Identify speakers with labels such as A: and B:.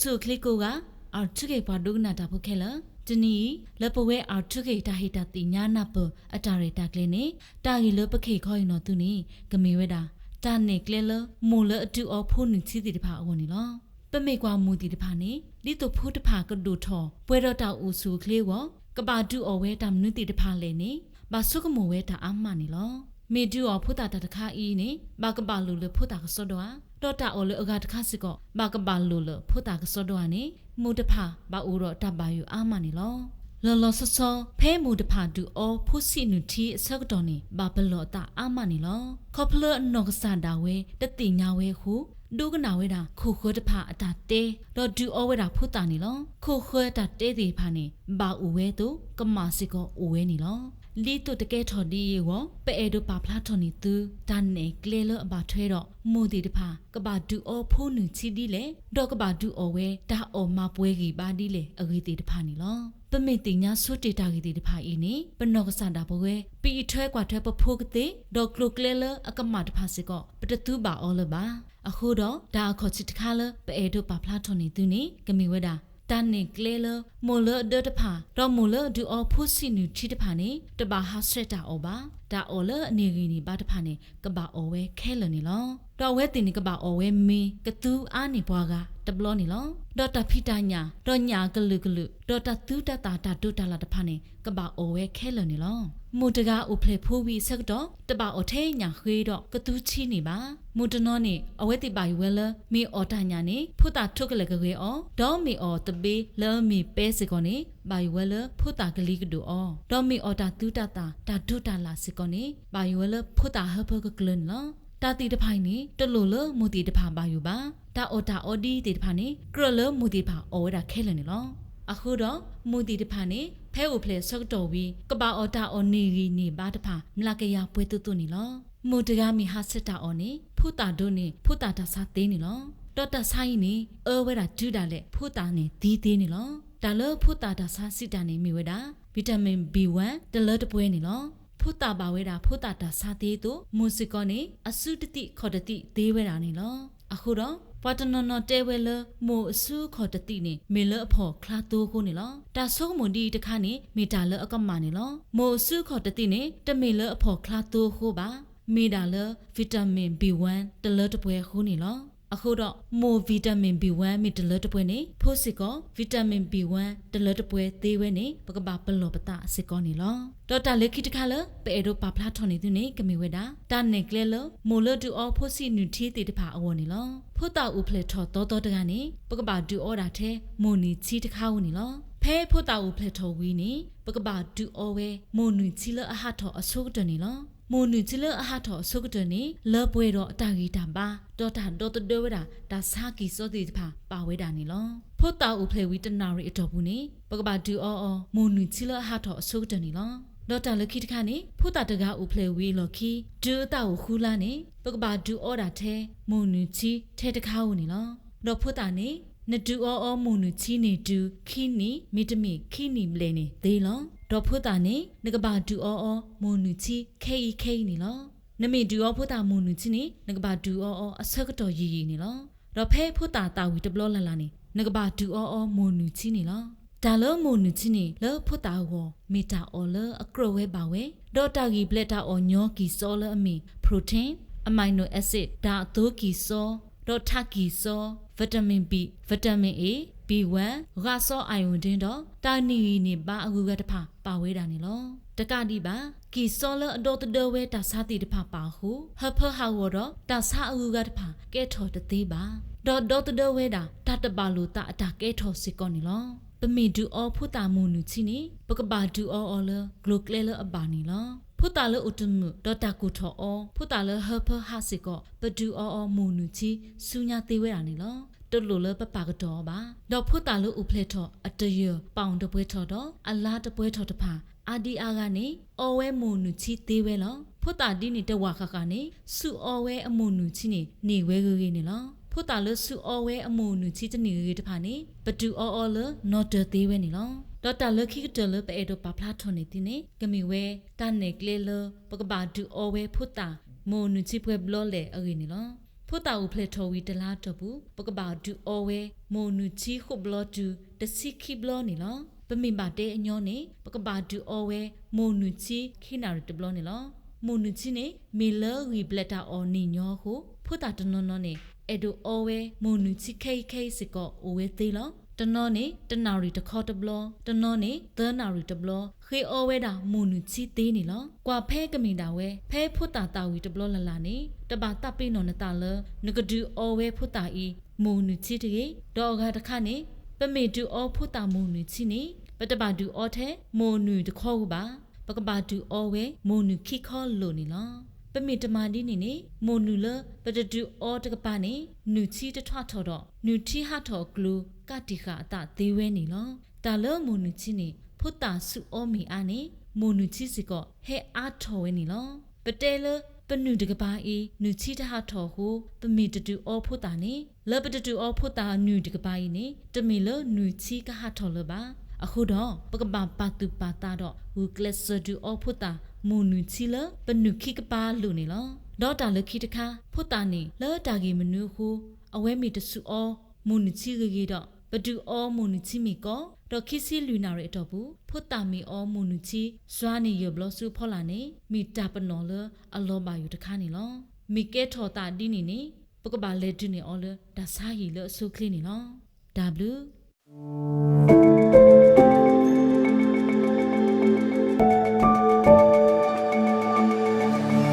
A: สุคลิโกกะอาทุเกปาดุกนาตาพุเคละจนี้เลปเวอาทุเกตาฮิตาติญาณปอัตาเรตากเลเนตากิเลปะเคคอยนอตุนีกะมีเวดาตาเนกเลลมูเลอตุอพูนิสิติตภาอวนีลอปะเมกวามูติตภาเนลิตุพุตภากะดูทอป่วยรอตาอูสุคลิวกะบาดูอเวตามนุติตภาเลเนบาสุกมูเวตาอามานีลอเมดูอพุตาตะตะคาอีเนบากะบาลูเลพุตากะซอดวาดอตาโอเลอกาตะคาสิกอบากะบาลูเลพุตากะซอดวาเนมูตภาบาอูรอตาบายูอามานีลอลอลอซอซอเพมูตภาดูอพุสินุทีสักดอนีบาเปลอตาอามานีลอคอเพลอนอกซาดาเวตะติญาเวหูดูกนาเวดาคูโคตภาอตาเตดอดูอเวดาพุตานีลอคูโคตาเตติภานีบาอูเวตุกะมาสิกออูเวนีลอลีตุตะเกทอดียวเปเอดูปาพลาทอนีตูตานเนกเลเลอบาทเวดอมูติตภากะบาดูอพูนุชิดีเลดอกะบาดูอเวตาออมาป่วยกีบาดีเลอกีติตภานีลอปะเมติญาสุติตากีติตภาอีนีปนอกสันดาบเวปีอีถ้วยกว่าถ้วยปะพูกติดอกลุกเลเลอกะมาตภาสิกอปะตะตูบาออลบาအခုတော့ဒါအခေါ်ချစ်တခါလပဲအဲတို့ပါဖလားထွန်နေသူနေကမီဝဲတာတန်နေကလေလမိုလဒတဖာတော့မိုလဒူအဖုစီနူချီတဖာနေတပါဟာစရက်တာအောပါဒါအော်လအနေကြီးနေပါတဖာနေကဘာအော်ဝဲခဲလနေလောတော့ဝဲတင်နေကဘာအော်ဝဲမီကတူအာနေဘွားကတဘလောနေလောတော့တဖိတညာတော့ညာကလူကလူတော့တသူတတာတာတုတလာတဖာနေကဘာအော်ဝဲခဲလနေလောမူတကားဥဖလေဖိုးပြီးဆက်တော့တပါအထဲညာခွေးတော့ကတူးချီနေပါမူတနောနေအဝဲတိပါယူဝဲလမီအော်တညာနေဖုတာထုတ်ကလေးကွေအော်ဒေါ်မီအော်တပေးလဲမီပဲစကောနေပါယူဝဲလဖုတာကလေးကတူအော်ဒေါ်မီအော်တာတူတတာတာဒုတာလာစကောနေပါယူဝဲလဖုတာဟဖကကလန်လောတာတီတဖိုင်နေတလူလမူတီတဖာပါယူပါတာအော်တာအော်ဒီတီတဖာနေကရလမူတီဖာအော်ဝဲတာခဲလနေလောအခုတော့မူတီတဖာနေဖဲအိုဖလေဆော့တော်ဝီကဘာအော်တာအော်နီရီနေပါတဖာမလာကရပွဲတူတူနေလောမူတကားမီဟာစစ်တာအော်နေဖုတာဒုနေဖုတာတာစာသေးနေလောတော့တဆိုင်နေအဝဲတာဒူတာလေဖုတာနေဒီသေးနေလောဒါလဖုတာတာစာစစ်တာနေမိဝဲတာဗီတာမင် B1 တလတပွဲနေလောဖုတာပါဝဲတာဖုတာတာစာသေးတို့မူစစ်ကောနေအစုတတိခေါ်တတိသေးဝဲတာနေလောအခုတော့ပတနနတဲဝဲလမိုအစုခေါ်တတိနေမေလအဖို့ခလာတိုးခုနေလောတာဆုံမွန်ဒီတခါနေမီတာလအကမာနေလောမိုအစုခေါ်တတိနေတမေလအဖို့ခလာတိုးခုပါမီတာလဗီတာမင် B1 တလတပွဲခုနေလောအခုတော့မိုဗီတာမင် B1 မီတလတပွဲနေဖိုးစစ်ကောဗီတာမင် B1 တလတပွဲသေးဝဲနေပကပပလောပတာစစ်ကောနေလောဒေါက်တာလက်ခိတခါလပဲအဲတို့ပါဖလားထွန်နေသူနေကမီဝဲတာတာနေကလဲလမိုလဒူအောဖိုစီနူတီတေတဖာအဝနေလောဖိုတာဥဖလေထောတော်တော်တကနေပကပဒူအောတာထဲမိုနီချီတခါဝနေလောဖဲဖိုတာဥဖလေထောဝီနေပကပဒူအောဝဲမိုနူချီလအဟထောအဆုကတနေလောမိုနူချီလအဟထောဆုကတနေလောပွဲတော့အတာဂီတာပါဒေါ်တာဒေါ်တဒဝဲတာဒါစာကီစောတိတဖာပါဝဲတာနေလောဖိုတာဥဖလေဝီတနာရီအတော်ဘူးနေပကပဒူအောမိုနူချီလအဟထောအဆုကတနေလောဒေါက်တာလက်ခိတခါနေဖုတာတကားဥဖလေဝီလော်ခီဒူတာကိုခူလာနေပကဘာဒူအော်ဒါထဲမွန်နူချီထဲတကားဝင်လောဒေါ်ဖုတာနေနဒူအော်မွန်နူချီနေဒူခီနီမီတမီခီနီမလဲနေသေးလောဒေါ်ဖုတာနေနကဘာဒူအော်မွန်နူချီခေနေလောနမီဒူအော်ဖုတာမွန်နူချီနေနကဘာဒူအော်အဆက်တော်ရီနေလောဒေါ်ဖဲဖုတာတာဝီတဘလောလာလာနေနကဘာဒူအော်မွန်နူချီနေလောဒါလမုန်နချီနေလဖုတာဝမီတာအော်လအကရဝဲပါဝဲဒေါ်တာဂီဘလက်တာအော်ညောကီစောလအမီပရိုတိန်းအမိုင်နိုအက်ဆစ်ဒါအတိုးကီစောဒေါ်တာကီစောဗီတာမင် B ဗီတာမင် A B1 ဂါစောအိုင်ယွန်တင်းတော့တာနီနေပါအကူကတဖာပါဝဲတာနေလောတကတိပါကီစောလအတော်တဝဲတာစာတိတဖာပါဟုဟဖဟာဝတော့တာစာအကူကတဖာကဲထော်တသေးပါဒေါ်တဝဲတာတတပါလူတာအတာကဲထော်စစ်ကောနေလောပမီဒူအောဖုတာမုန်နူချီနေပကဘာဒူအောလဂလိုကလေလအဘာနီလောဖုတာလဥတမှုဒေါတာကူထောအောဖုတာလဟဖဟာစစ်ကောပဒူအောမုန်နူချီဆူညာသေးဝဲတာနေလောတလူလပပကတော့ပါဒေါဖုတာလဥဖလေထောအတရပေါင်တပွဲထောတော့အလားတပွဲထောတဖာအာဒီအာကနေအော်ဝဲမုန်နူချီသေးဝဲလောဖုတာဒီနေတဝါခကနေဆူအော်ဝဲအမုန်နူချီနေဝဲကြီးနေလောဖုတာလဆူအော်ဝဲအမုန်နူချီတနေရတဖာနေပဒူအော်လနော်တသေးဝဲနေလောဒေါက်တာလက်ခိကတလပဲအဲ့တော့ပါဖလားထွန်နေတင်းနေကမီဝဲတန်နေကလေလပကဘာဒူအော်ဝဲဖုတာမုန်နူချီပွဲဘလောလေအရင်နေလော ผู้ตาอุเพลทวีตลาตบุปกบาดูอเวโมนุชีขุบลอดูเดซิคิบลอนี่ลอปมิบาเตอญอนี่ปกบาดูอเวโมนุชีခိนาริตบลอนี่ลอโมนุชีนี่มีเลวีเบลตาออนี่ญอဟုผู้ตาตนนนี่เอดูอเวโมนุชีเคสิกอโอเวตีลอตนอนี่ตนารีตะคอตบลอตนอนี่เตนารีตบลอခေအဝဲတာမွန်နူချီသေးနေလောကွာဖဲကမင်တာဝဲဖဲဖုတ်တာတာဝီတဘလလလာနေတပါတပ်ပိနော်နတာလနကဒူအဝဲဖုတ်တာဤမွန်နူချီတေဒေါ်ကတခနေပမေတူအဖုတ်တာမွန်နူချီနေပတပါဒူအထဲမွန်နူတခေါ်ပါပကပါဒူအဝဲမွန်နူခိခေါ်လို့နေလောပမေတမာဒီနေမွန်နူလပတတူအတကပါနေနူချီတထွားထော်တော့နူချီဟာထော်ကလူကတိခအတသေးဝဲနေလောတာလမွန်နူချီနေဖုတ်တာစုအောမီအာနေမွန်နူချီစီကဟဲအားထော်ဝဲနေလောပတဲလပနုတကပါအီနူချီတဟာထော်ဟုပမီတတူအောဖုတ်တာနေလပတတူအောဖုတ်တာနူတကပါအီနေတမီလနူချီကဟာထော်လပါအခုတော့ပကပပါတူပါတာတော့ဝူကလစ်ဆဒူအောဖုတ်တာမွန်နူချီလပနုခိကပါလူနေလောဒေါတာလခိတခါဖုတ်တာနေလောတာဂီမနုဟုအဝဲမီတဆူအောမွန်နူချီကေတော့ပဒူအောမွန်နူချီမီကောတော့ခိစီလူနာရတော့ဘူးဖုတ်တာမီအောမွန်နူချီဇွာနေရဘလဆူဖောလာနေမီတာပနော်လအလောပါယူတခါနေလောမီကဲထော်တာဒီနေပကပါလေဒူနေအော်လဒါစာရီလဆူကလီနေလော W